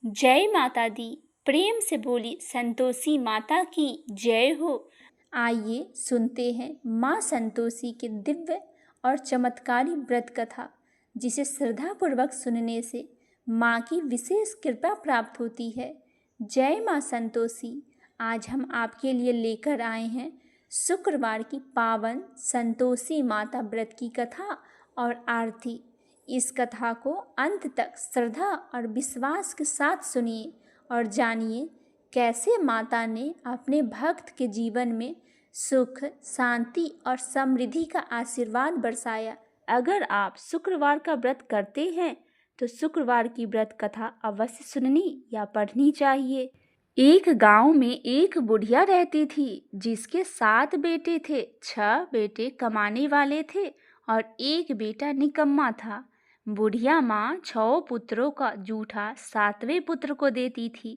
जय माता दी। प्रेम से बोली संतोषी माता की जय हो। आइए सुनते हैं माँ संतोषी के दिव्य और चमत्कारी व्रत कथा, जिसे श्रद्धापूर्वक सुनने से माँ की विशेष कृपा प्राप्त होती है। जय माँ संतोषी। आज हम आपके लिए लेकर आए हैं शुक्रवार की पावन संतोषी माता व्रत की कथा और आरती। इस कथा को अंत तक श्रद्धा और विश्वास के साथ सुनिए और जानिए कैसे माता ने अपने भक्त के जीवन में सुख, शांति और समृद्धि का आशीर्वाद बरसाया। अगर आप शुक्रवार का व्रत करते हैं तो शुक्रवार की व्रत कथा अवश्य सुननी या पढ़नी चाहिए। एक गांव में एक बुढ़िया रहती थी, जिसके 7 बेटे थे। 6 बेटे कमाने वाले थे और एक बेटा निकम्मा था। बुढ़िया माँ 6 पुत्रों का जूठा 7वें पुत्र को देती थी।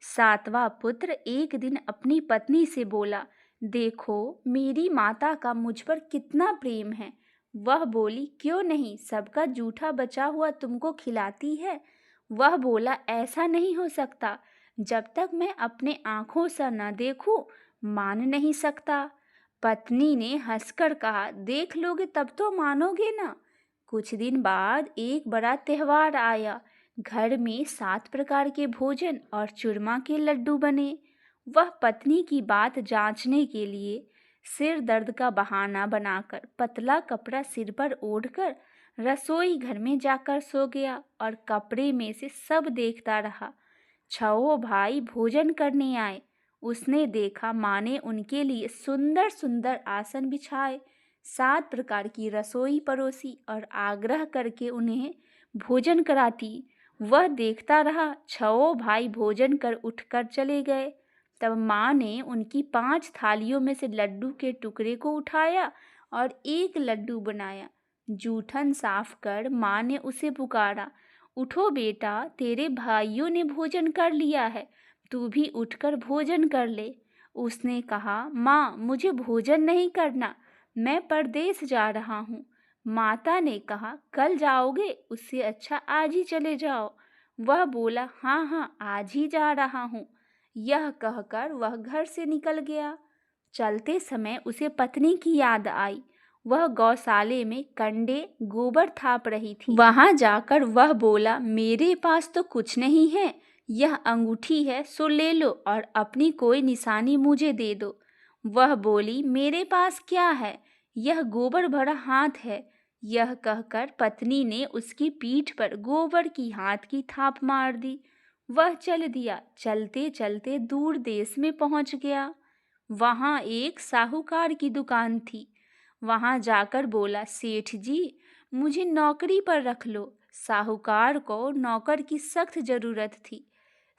7वां पुत्र एक दिन अपनी पत्नी से बोला, देखो मेरी माता का मुझ पर कितना प्रेम है। वह बोली, क्यों नहीं, सबका जूठा बचा हुआ तुमको खिलाती है। वह बोला, ऐसा नहीं हो सकता, जब तक मैं अपने आँखों से न देखूं मान नहीं सकता। पत्नी ने हंसकर कहा, देख लोगे तब तो मानोगे ना। कुछ दिन बाद एक बड़ा त्योहार आया। घर में 7 प्रकार के भोजन और चूरमा के लड्डू बने। वह पत्नी की बात जांचने के लिए सिर दर्द का बहाना बनाकर पतला कपड़ा सिर पर ओढ़कर रसोई घर में जाकर सो गया और कपड़े में से सब देखता रहा। 6 भाई भोजन करने आए। उसने देखा माँ ने उनके लिए सुंदर सुंदर आसन बिछाए, 7 प्रकार की रसोई परोसी और आग्रह करके उन्हें भोजन कराती। वह देखता रहा। 6 भाई भोजन कर उठकर चले गए। तब माँ ने उनकी 5 थालियों में से लड्डू के टुकड़े को उठाया और एक लड्डू बनाया। जूठन साफ कर माँ ने उसे पुकारा, उठो बेटा, तेरे भाइयों ने भोजन कर लिया है, तू भी उठकर भोजन कर ले। उसने कहा, माँ मुझे भोजन नहीं करना, मैं परदेश जा रहा हूँ। माता ने कहा, कल जाओगे, उससे अच्छा आज ही चले जाओ। वह बोला, हाँ हाँ आज ही जा रहा हूँ। यह कहकर वह घर से निकल गया। चलते समय उसे पत्नी की याद आई। वह गौशाले में कंडे गोबर थाप रही थी। वहां जाकर वह बोला, मेरे पास तो कुछ नहीं है, यह अंगूठी है सो ले लो और अपनी कोई निशानी मुझे दे दो। वह बोली, मेरे पास क्या है, यह गोबर भरा हाथ है। यह कहकर पत्नी ने उसकी पीठ पर गोबर की हाथ की थाप मार दी। वह चल दिया। चलते चलते दूर देश में पहुंच गया। वहां एक साहूकार की दुकान थी। वहां जाकर बोला, सेठ जी मुझे नौकरी पर रख लो। साहूकार को नौकर की सख्त जरूरत थी।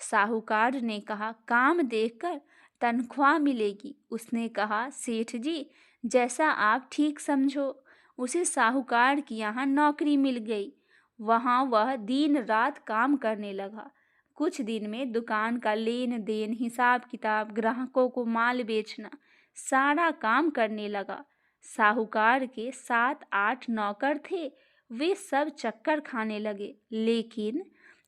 साहूकार ने कहा, काम देखकर तनख्वाह मिलेगी। उसने कहा, सेठ जी जैसा आप ठीक समझो। उसे साहूकार की यहाँ नौकरी मिल गई। वहाँ वह दिन रात काम करने लगा। कुछ दिन में दुकान का लेन देन, हिसाब किताब, ग्राहकों को माल बेचना, सारा काम करने लगा। साहूकार के 7-8 नौकर थे। वे सब चक्कर खाने लगे, लेकिन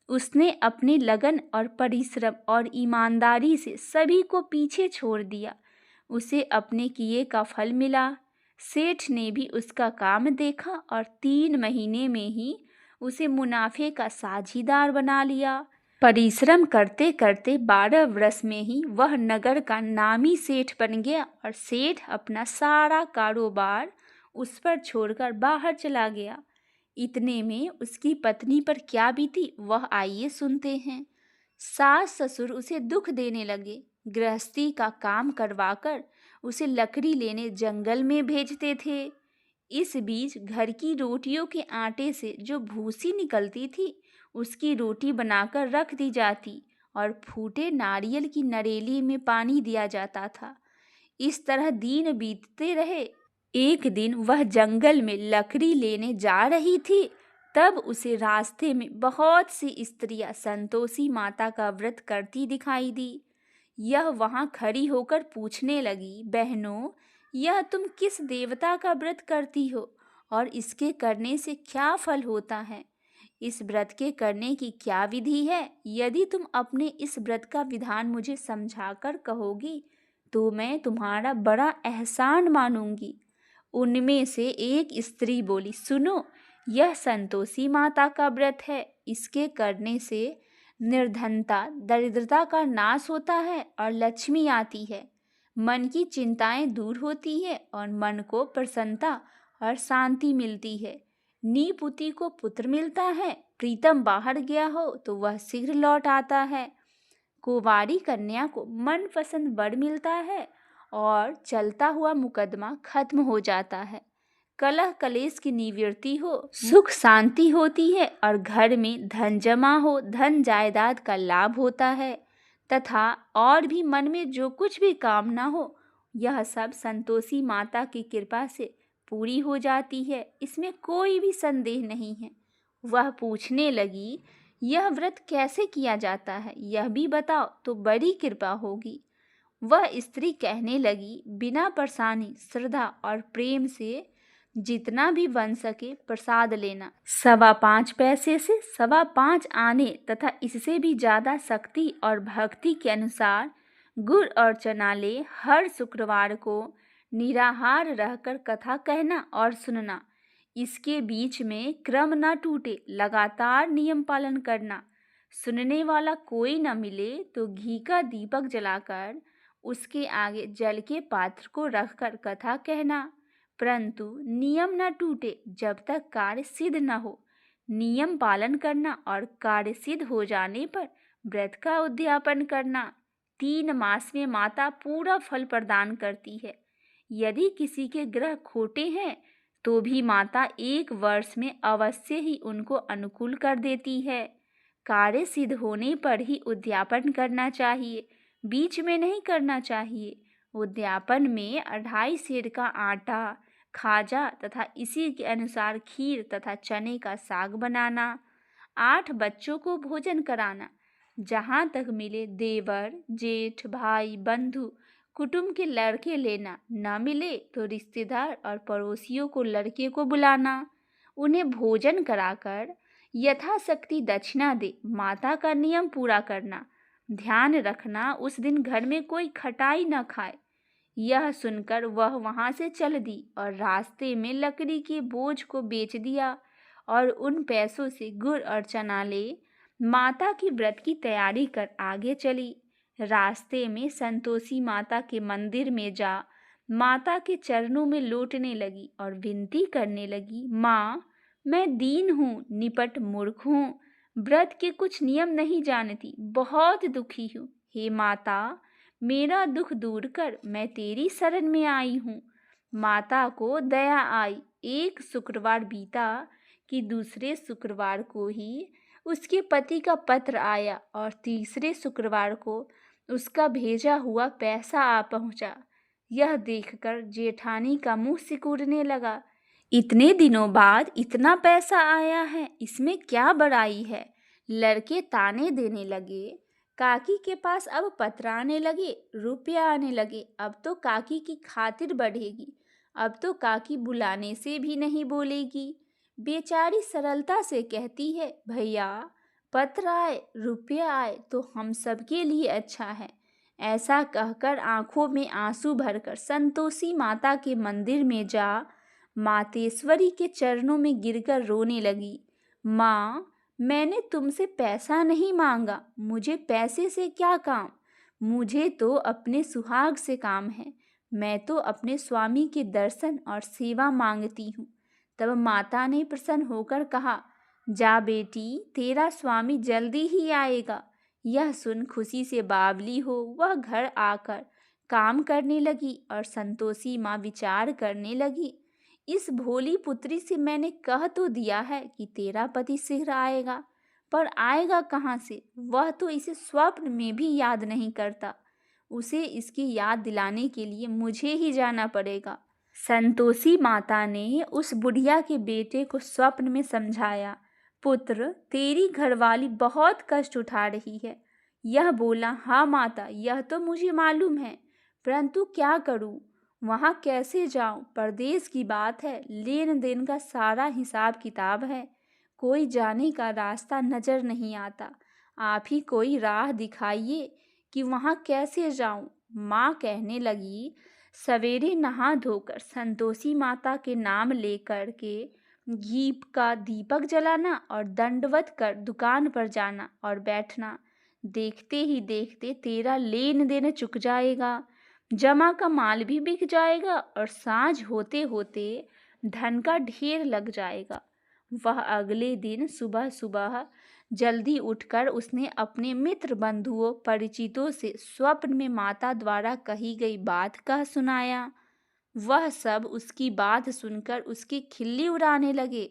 उसने अपनी लगन और परिश्रम और ईमानदारी से सभी को पीछे छोड़ दिया। उसे अपने किए का फल मिला। सेठ ने भी उसका काम देखा और 3 महीने में ही उसे मुनाफे का साझीदार बना लिया। परिश्रम करते करते 12 वर्ष में ही वह नगर का नामी सेठ बन गया और सेठ अपना सारा कारोबार उस पर छोड़कर बाहर चला गया। इतने में उसकी पत्नी पर क्या बीती वह आइए सुनते हैं। सास ससुर उसे दुख देने लगे। गृहस्थी का काम करवाकर उसे लकड़ी लेने जंगल में भेजते थे। इस बीच घर की रोटियों के आटे से जो भूसी निकलती थी, उसकी रोटी बनाकर रख दी जाती और फूटे नारियल की नरेली में पानी दिया जाता था। इस तरह दिन बीतते रहे। एक दिन वह जंगल में लकड़ी लेने जा रही थी, तब उसे रास्ते में बहुत सी स्त्रियां संतोषी माता का व्रत करती दिखाई दी। यह वहां खड़ी होकर पूछने लगी, बहनों, यह तुम किस देवता का व्रत करती हो और इसके करने से क्या फल होता है? इस व्रत के करने की क्या विधि है? यदि तुम अपने इस व्रत का विधान मुझे समझाकर कहोगी तो मैं तुम्हारा बड़ा एहसान मानूंगी। उनमें से एक स्त्री बोली, सुनो, यह संतोषी माता का व्रत है। इसके करने से निर्धनता, दरिद्रता का नाश होता है और लक्ष्मी आती है। मन की चिंताएं दूर होती है और मन को प्रसन्नता और शांति मिलती है। नीपुति को पुत्र मिलता है। प्रीतम बाहर गया हो तो वह शीघ्र लौट आता है। कुंवारी कन्या को मनपसंद वर मिलता है और चलता हुआ मुकदमा खत्म हो जाता है। कलह कलेश की निवृत्ति हो, सुख शांति होती है और घर में धन जमा हो, धन जायदाद का लाभ होता है तथा और भी मन में जो कुछ भी कामना हो, यह सब संतोषी माता की कृपा से पूरी हो जाती है। इसमें कोई भी संदेह नहीं है। वह पूछने लगी, यह व्रत कैसे किया जाता है, यह भी बताओ तो बड़ी कृपा होगी। वह स्त्री कहने लगी, बिना परेशानी, श्रद्धा और प्रेम से जितना भी बन सके प्रसाद लेना। 5.25 पैसे से 5.25 आने तथा इससे भी ज्यादा शक्ति और भक्ति के अनुसार गुड़ और चना ले। हर शुक्रवार को निराहार रहकर कथा कहना और सुनना। इसके बीच में क्रम न टूटे, लगातार नियम पालन करना। सुनने वाला कोई न मिले तो घी का दीपक जलाकर उसके आगे जल के पात्र को रखकर कथा कहना, परंतु नियम न टूटे जब तक कार्य सिद्ध न हो। नियम पालन करना और कार्य सिद्ध हो जाने पर व्रत का उद्यापन करना। 3 मास में माता पूरा फल प्रदान करती है। यदि किसी के ग्रह खोटे हैं तो भी माता 1 वर्ष में अवश्य ही उनको अनुकूल कर देती है। कार्य सिद्ध होने पर ही उद्यापन करना चाहिए, बीच में नहीं करना चाहिए। उद्यापन में 2.5 सेर का आटा, खाजा तथा इसी के अनुसार खीर तथा चने का साग बनाना। 8 बच्चों को भोजन कराना। जहाँ तक मिले देवर, जेठ, भाई, बंधु, कुटुंब के लड़के लेना। न मिले तो रिश्तेदार और पड़ोसियों को लड़के को बुलाना। उन्हें भोजन कराकर यथाशक्ति दक्षिणा दे। माता का नियम पूरा करना। ध्यान रखना उस दिन घर में कोई खटाई न खाए। यह सुनकर वह वहां से चल दी और रास्ते में लकड़ी के बोझ को बेच दिया और उन पैसों से गुड़ और चना ले माता की व्रत की तैयारी कर आगे चली। रास्ते में संतोषी माता के मंदिर में जा माता के चरणों में लौटने लगी और विनती करने लगी, माँ, मैं दीन हूँ, निपट मूर्ख हूँ, व्रत के कुछ नियम नहीं जानती, बहुत दुखी हूँ। हे माता, मेरा दुख दूर कर, मैं तेरी शरण में आई हूँ। माता को दया आई। एक शुक्रवार बीता कि दूसरे शुक्रवार को ही उसके पति का पत्र आया और तीसरे शुक्रवार को उसका भेजा हुआ पैसा आ पहुंचा। यह देखकर जेठानी का मुंह सिकुड़ने लगा। इतने दिनों बाद इतना पैसा आया है, इसमें क्या बड़ाई है। लड़के ताने देने लगे। काकी के पास अब पत्र आने लगे, रुपया आने लगे। अब तो काकी की खातिर बढ़ेगी। अब तो काकी बुलाने से भी नहीं बोलेगी। बेचारी सरलता से कहती है, भैया, पत्र आए, रुपया आए तो हम सबके लिए अच्छा है। ऐसा कहकर आंखों में आंसू भरकर संतोषी माता के मंदिर में जा मातेश्वरी के चरणों में गिरकर रोने लगी। माँ, मैंने तुमसे पैसा नहीं मांगा, मुझे पैसे से क्या काम, मुझे तो अपने सुहाग से काम है। मैं तो अपने स्वामी के दर्शन और सेवा मांगती हूँ। तब माता ने प्रसन्न होकर कहा, जा बेटी, तेरा स्वामी जल्दी ही आएगा। यह सुन खुशी से बावली हो वह घर आकर काम करने लगी और संतोषी माँ विचार करने लगी, इस भोली पुत्री से मैंने कह तो दिया है कि तेरा पति शीघ्र आएगा, पर आएगा कहाँ से? वह तो इसे स्वप्न में भी याद नहीं करता। उसे इसकी याद दिलाने के लिए मुझे ही जाना पड़ेगा। संतोषी माता ने उस बुढ़िया के बेटे को स्वप्न में समझाया, पुत्र, तेरी घरवाली बहुत कष्ट उठा रही है। यह बोला, हाँ माता, यह तो मुझे मालूम है, परंतु क्या करूं? वहां कैसे जाऊं? परदेश की बात है, लेन देन का सारा हिसाब किताब है, कोई जाने का रास्ता नजर नहीं आता। आप ही कोई राह दिखाइए कि वहां कैसे जाऊं। माँ कहने लगी, सवेरे नहा धोकर संतोषी माता के नाम लेकर के घी का दीपक जलाना और दंडवत कर दुकान पर जाना और बैठना। देखते ही देखते तेरा लेन देन चुक जाएगा, जमा का माल भी बिक जाएगा और साँझ होते होते धन का ढेर लग जाएगा। वह अगले दिन सुबह सुबह जल्दी उठकर उसने अपने मित्र बंधुओं परिचितों से स्वप्न में माता द्वारा कही गई बात कह सुनाया। वह सब उसकी बात सुनकर उसकी खिल्ली उड़ाने लगे।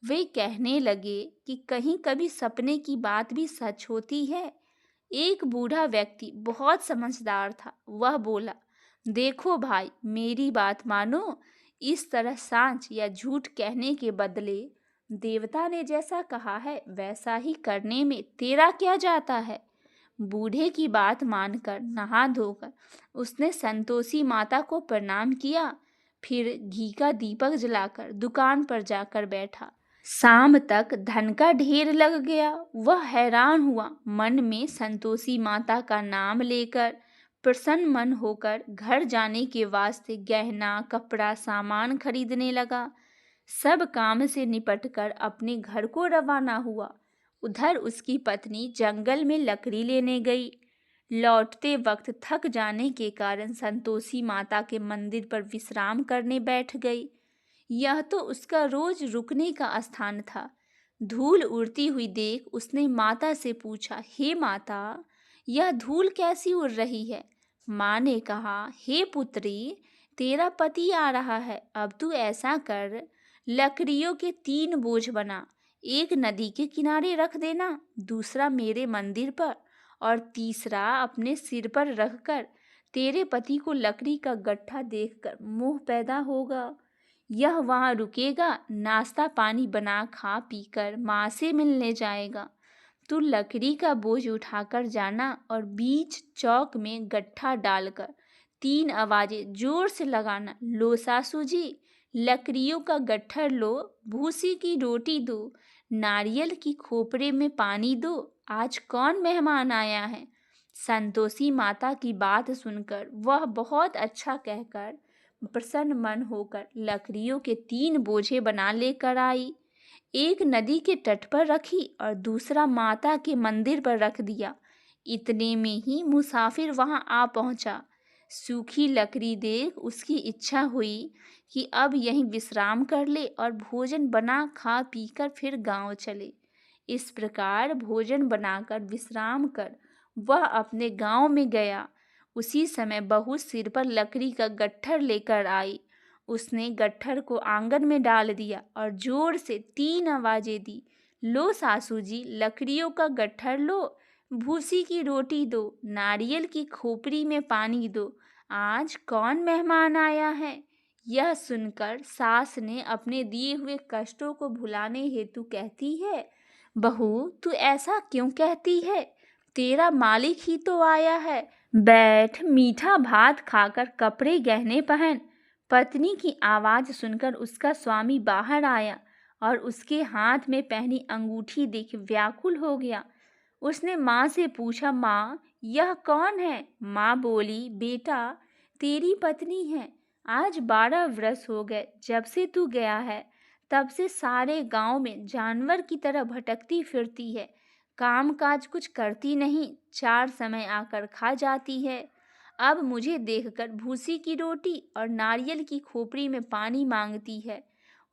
वे कहने लगे कि कहीं कभी सपने की बात भी सच होती है। एक बूढ़ा व्यक्ति बहुत समझदार था। वह बोला, देखो भाई, मेरी बात मानो। इस तरह सांच या झूठ कहने के बदले देवता ने जैसा कहा है वैसा ही करने में तेरा क्या जाता है। बूढ़े की बात मानकर नहा धोकर उसने संतोषी माता को प्रणाम किया, फिर घी का दीपक जलाकर दुकान पर जाकर बैठा। शाम तक धन का ढेर लग गया। वह हैरान हुआ, मन में संतोषी माता का नाम लेकर प्रसन्न मन होकर घर जाने के वास्ते गहना कपड़ा सामान खरीदने लगा। सब काम से निपटकर अपने घर को रवाना हुआ। उधर उसकी पत्नी जंगल में लकड़ी लेने गई। लौटते वक्त थक जाने के कारण संतोषी माता के मंदिर पर विश्राम करने बैठ गई। यह तो उसका रोज रुकने का स्थान था। धूल उड़ती हुई देख उसने माता से पूछा, हे माता, यह धूल कैसी उड़ रही है। माँ ने कहा, हे पुत्री, तेरा पति आ रहा है। अब तू ऐसा कर, लकड़ियों के 3 बोझ बना, एक नदी के किनारे रख देना, दूसरा मेरे मंदिर पर और तीसरा अपने सिर पर रखकर तेरे पति को लकड़ी का गट्ठा देखकर मोह पैदा होगा। यह वहाँ रुकेगा, नाश्ता पानी बना खा पीकर माँ से मिलने जाएगा। तू लकड़ी का बोझ उठाकर जाना और बीच चौक में गट्ठा डालकर 3 आवाजें जोर से लगाना, लो सासू जी, लकड़ियों का गट्ठर लो, भूसी की रोटी दो, नारियल की खोपरे में पानी दो, आज कौन मेहमान आया है। संतोषी माता की बात सुनकर वह बहुत अच्छा कहकर प्रसन्न मन होकर लकड़ियों के 3 बोझे बना लेकर आई। एक नदी के तट पर रखी और दूसरा माता के मंदिर पर रख दिया। इतने में ही मुसाफिर वहां आ पहुंचा। सूखी लकड़ी देख उसकी इच्छा हुई कि अब यहीं विश्राम कर ले और भोजन बना खा पीकर फिर गांव चले। इस प्रकार भोजन बनाकर विश्राम कर वह अपने गांव में गया। उसी समय बहू सिर पर लकड़ी का गट्ठर लेकर आई। उसने गट्ठर को आंगन में डाल दिया और जोर से 3 आवाजें दी, लो सासू जी, लकड़ियों का गट्ठर लो, भूसी की रोटी दो, नारियल की खोपड़ी में पानी दो, आज कौन मेहमान आया है। यह सुनकर सास ने अपने दिए हुए कष्टों को भुलाने हेतु कहती है, बहू तू ऐसा क्यों कहती है, तेरा मालिक ही तो आया है, बैठ मीठा भात खाकर कपड़े गहने पहन। पत्नी की आवाज सुनकर उसका स्वामी बाहर आया और उसके हाथ में पहनी अंगूठी देख व्याकुल हो गया। उसने माँ से पूछा, माँ यह कौन है। माँ बोली, बेटा तेरी पत्नी है। आज 12 वर्ष हो गए जब से तू गया है, तब से सारे गांव में जानवर की तरह भटकती फिरती है, काम काज कुछ करती नहीं, 4 समय आकर खा जाती है। अब मुझे देखकर भूसी की रोटी और नारियल की खोपड़ी में पानी मांगती है।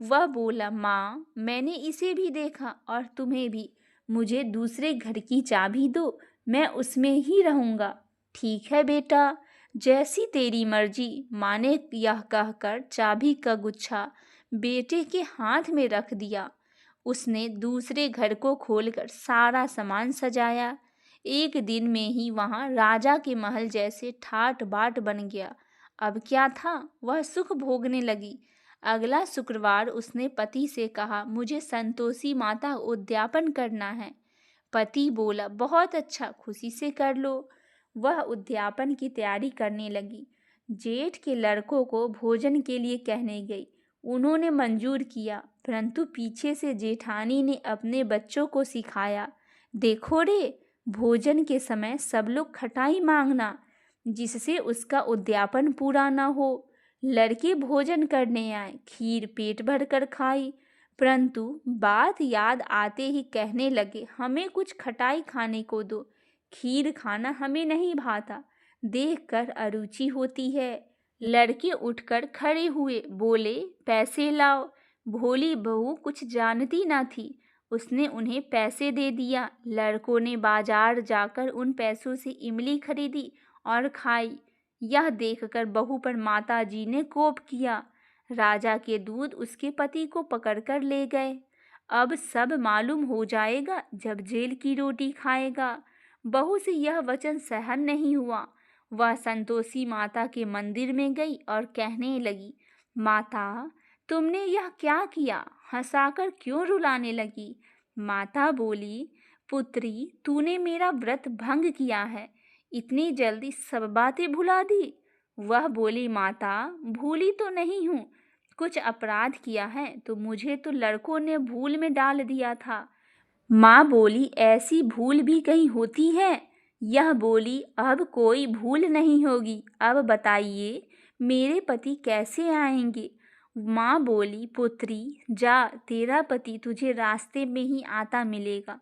वह बोला, माँ मैंने इसे भी देखा और तुम्हें भी, मुझे दूसरे घर की चाबी दो, मैं उसमें ही रहूँगा। ठीक है बेटा, जैसी तेरी मर्जी। माँ ने यह कहकर चाबी का गुच्छा बेटे के हाथ में रख दिया। उसने दूसरे घर को खोलकर सारा सामान सजाया। एक दिन में ही वहां राजा के महल जैसे ठाट बाट बन गया। अब क्या था, वह सुख भोगने लगी। अगला शुक्रवार उसने पति से कहा, मुझे संतोषी माता उद्यापन करना है। पति बोला, बहुत अच्छा, खुशी से कर लो। वह उद्यापन की तैयारी करने लगी। जेठ के लड़कों को भोजन के लिए कहने गई। उन्होंने मंजूर किया, परंतु पीछे से जेठानी ने अपने बच्चों को सिखाया, देखो रे, भोजन के समय सब लोग खटाई मांगना, जिससे उसका उद्यापन पूरा न हो। लड़के भोजन करने आए, खीर पेट भर कर खाई, परंतु बात याद आते ही कहने लगे, हमें कुछ खटाई खाने को दो, खीर खाना हमें नहीं भाता, देखकर अरुचि होती है। लड़के उठकर खड़े हुए, बोले, पैसे लाओ। भोली बहू कुछ जानती न थी, उसने उन्हें पैसे दे दिया। लड़कों ने बाजार जाकर उन पैसों से इमली खरीदी और खाई। यह देखकर बहू पर माताजी ने कोप किया। राजा के दूत उसके पति को पकड़कर ले गए। अब सब मालूम हो जाएगा जब जेल की रोटी खाएगा। बहू से यह वचन सहन नहीं हुआ। वह संतोषी माता के मंदिर में गई और कहने लगी, माता, तुमने यह क्या किया? हंसाकर क्यों रुलाने लगी? माता बोली, पुत्री, तूने मेरा व्रत भंग किया है, इतनी जल्दी सब बातें भुला दी। वह बोली, माता, भूली तो नहीं हूँ, कुछ अपराध किया है तो मुझे तो लड़कों ने भूल में डाल दिया था। माँ बोली, ऐसी भूल भी कहीं होती है? यह बोली, अब कोई भूल नहीं होगी। अब बताइए, मेरे पति कैसे आएंगे? माँ बोली, पुत्री, जा, तेरा पति तुझे रास्ते में ही आता मिलेगा।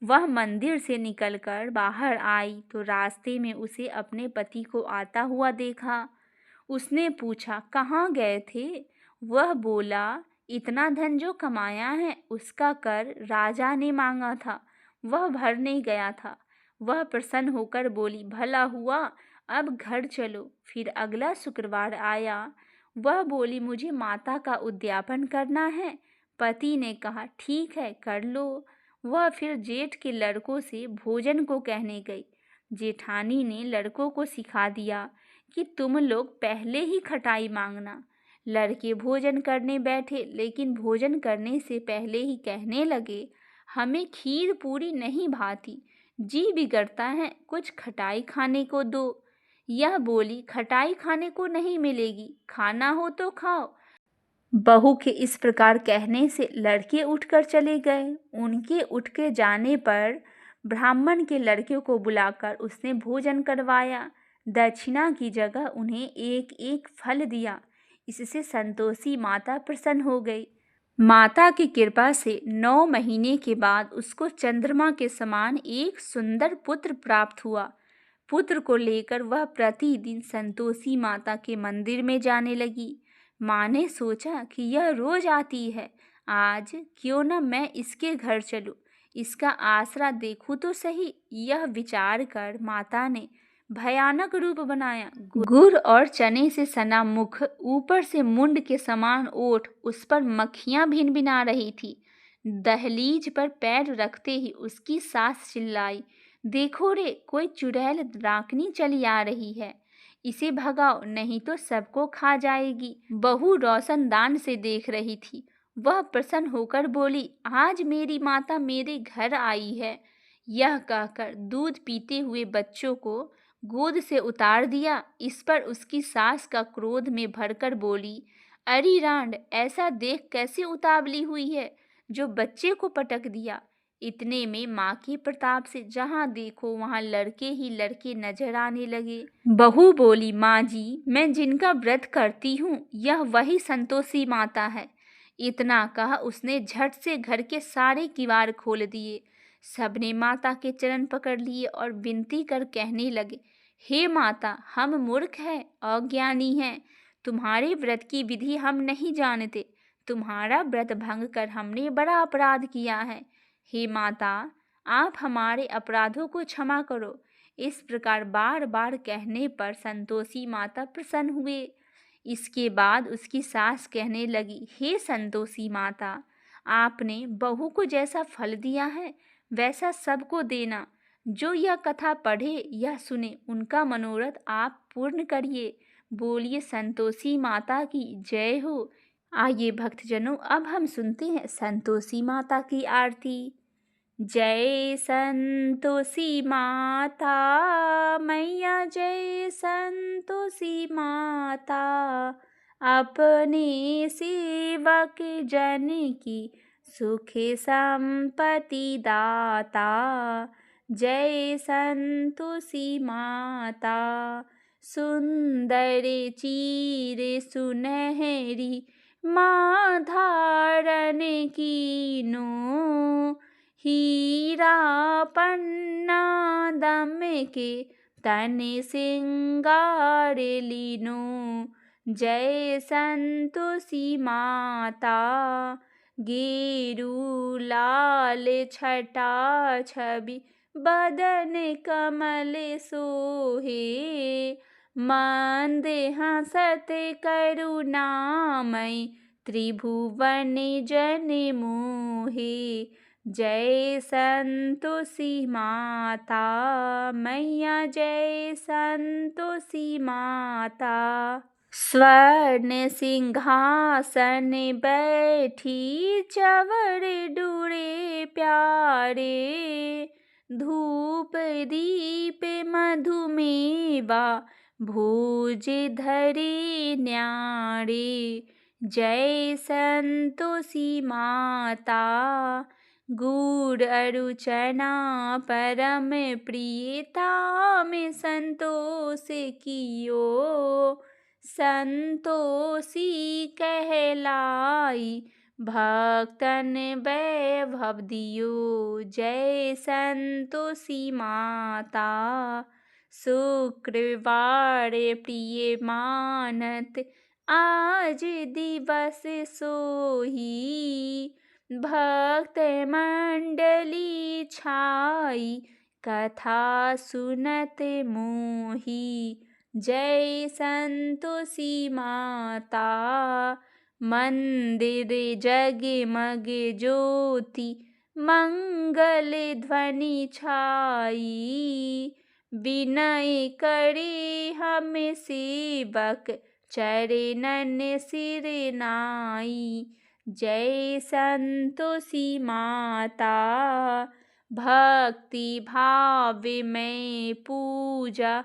वह मंदिर से निकलकर बाहर आई तो रास्ते में उसे अपने पति को आता हुआ देखा। उसने पूछा, कहाँ गए थे? वह बोला, इतना धन जो कमाया है उसका कर राजा ने मांगा था, वह भरने गया था। वह प्रसन्न होकर बोली, भला हुआ, अब घर चलो। फिर अगला शुक्रवार आया। वह बोली, मुझे माता का उद्यापन करना है। पति ने कहा, ठीक है, कर लो। वह फिर जेठ के लड़कों से भोजन को कहने गई। जेठानी ने लड़कों को सिखा दिया कि तुम लोग पहले ही खटाई मांगना। लड़के भोजन करने बैठे, लेकिन भोजन करने से पहले ही कहने लगे, हमें खीर पूरी नहीं भाती, जी बिगड़ता है, कुछ खटाई खाने को दो। यह बोली, खटाई खाने को नहीं मिलेगी, खाना हो तो खाओ। बहू के इस प्रकार कहने से लड़के उठकर चले गए। उनके उठ के जाने पर ब्राह्मण के लड़के को बुलाकर उसने भोजन करवाया। दक्षिणा की जगह उन्हें एक एक फल दिया। इससे संतोषी माता प्रसन्न हो गई। माता की कृपा से 9 महीने के बाद उसको चंद्रमा के समान एक सुंदर पुत्र प्राप्त हुआ। पुत्र को लेकर वह प्रतिदिन संतोषी माता के मंदिर में जाने लगी। माँ ने सोचा कि यह रोज आती है, आज क्यों न मैं इसके घर चलूं, इसका आसरा देखूं तो सही। यह विचार कर माता ने भयानक रूप बनाया। गुड़ और चने से सना मुख, ऊपर से मुंड के समान ओठ, उस पर मक्खियां भिनभिना रही थी। दहलीज पर पैर रखते ही उसकी सास चिल्लाई, देखो रे, कोई चुड़ैल राकनी चली आ रही है, इसे भगाओ नहीं तो सबको खा जाएगी। बहू रोशनदान से देख रही थी। वह प्रसन्न होकर बोली, आज मेरी माता मेरे घर आई है। यह कहकर दूध पीते हुए बच्चों को गोद से उतार दिया। इस पर उसकी सास का क्रोध में भरकर बोली, अरे रांड, ऐसा देख कैसे उतावली हुई है जो बच्चे को पटक दिया। इतने में माँ के प्रताप से जहाँ देखो वहाँ लड़के ही लड़के नजर आने लगे। बहू बोली, माँ जी, मैं जिनका व्रत करती हूँ यह वही संतोषी माता है। इतना कहा उसने झट से घर के सारे किवाड़ खोल दिए। सबने माता के चरण पकड़ लिए और विनती कर कहने लगे, हे माता, हम मूर्ख हैं, अज्ञानी हैं, तुम्हारे व्रत की विधि हम नहीं जानते, तुम्हारा व्रत भंग कर हमने बड़ा अपराध किया है। हे माता, आप हमारे अपराधों को क्षमा करो। इस प्रकार बार बार कहने पर संतोषी माता प्रसन्न हुए। इसके बाद उसकी सास कहने लगी, हे संतोषी माता, आपने बहू को जैसा फल दिया है वैसा सबको देना। जो यह कथा पढ़े या सुने उनका मनोरथ आप पूर्ण करिए। बोलिए संतोषी माता की जय हो। आइए भक्तजनों, अब हम सुनते हैं संतोषी माता की आरती। जय संतोषी माता मैया, जय संतोषी माता, अपने सेवक जन की सुख संपत्ति दाता। जय संतोषी माता। सुंदर चीर सुनहरी माँ धारण कीनो। हीरा पन्ना दम के तन सिंगार लीनो। जय संतोषी माता। गेरू लाल छटा छवि बदन कमल सोहे। मंद हंसत करुणामय त्रिभुवन जन मोहे। जय संतोषी माता मैया जय संतोषी माता। स्वर्ण सिंहासन बैठी चवर डूरे प्यारे। धूप दीप मधुमेवा भोज धरे न्यारे। जय संतोषी माता। गुड़ अरु चना परम प्रियता में संतोष कियो। संतोषी कहलाई भक्तन वैभव दियो। जय संतोषी माता। शुक्रवार प्रिय मानत आज दिवस सोही। भक्त मंडली छाई कथा सुनत मोही। जय संतोषी माता। मंदिर जगमग ज्योति मंगल ध्वनि छाई। विनय करे हम सेवक चरणन सिर नाई। जय संतोषी माता। भक्ति भाव में पूजा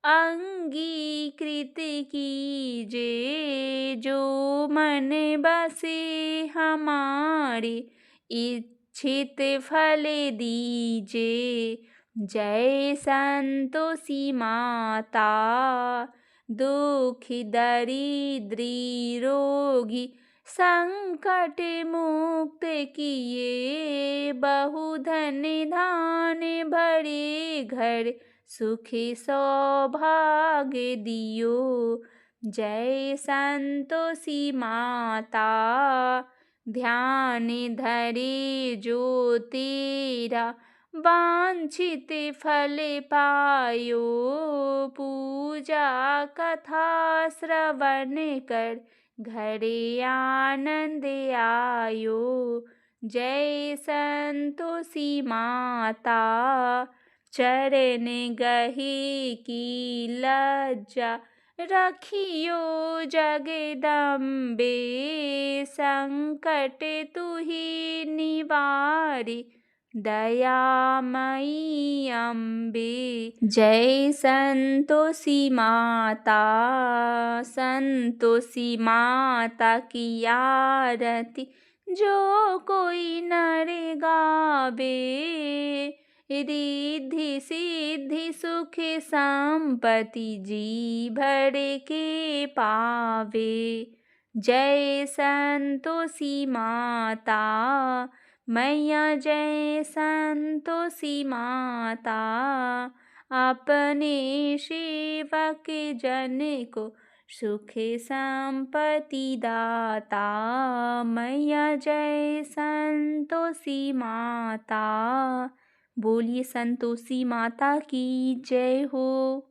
अंगीकृत कीजे। जो मन बसे हमारे इच्छित फल दीजे। जय संतोषी माता। दुख दरिद्री रोगी संकट मुक्त किए। बहुधन धान भरे घर सुखी सौभाग्य दियो। जय संतोषी माता। ध्यान धरे जो तेरा वांछित फल पायो। पूजा कथा श्रवण कर घरे आनंद आयो। जय संतोषी माता। चरण गहे की लज्जा रखियो जगदम्बे। संकट तुही निवारी दयामयी अम्बे। जय संतोषी माता। संतोषी माता की आरती जो कोई नर गावे। रिद्धि सिद्धि सुख संपत्ति जी भर के पावे। जय संतोषी माता मैया जय संतोषी माता। अपने सेवक जन को सुख संपत्ति दाता। मैया जय संतोषी माता। बोलिए संतोषी माता की जय हो।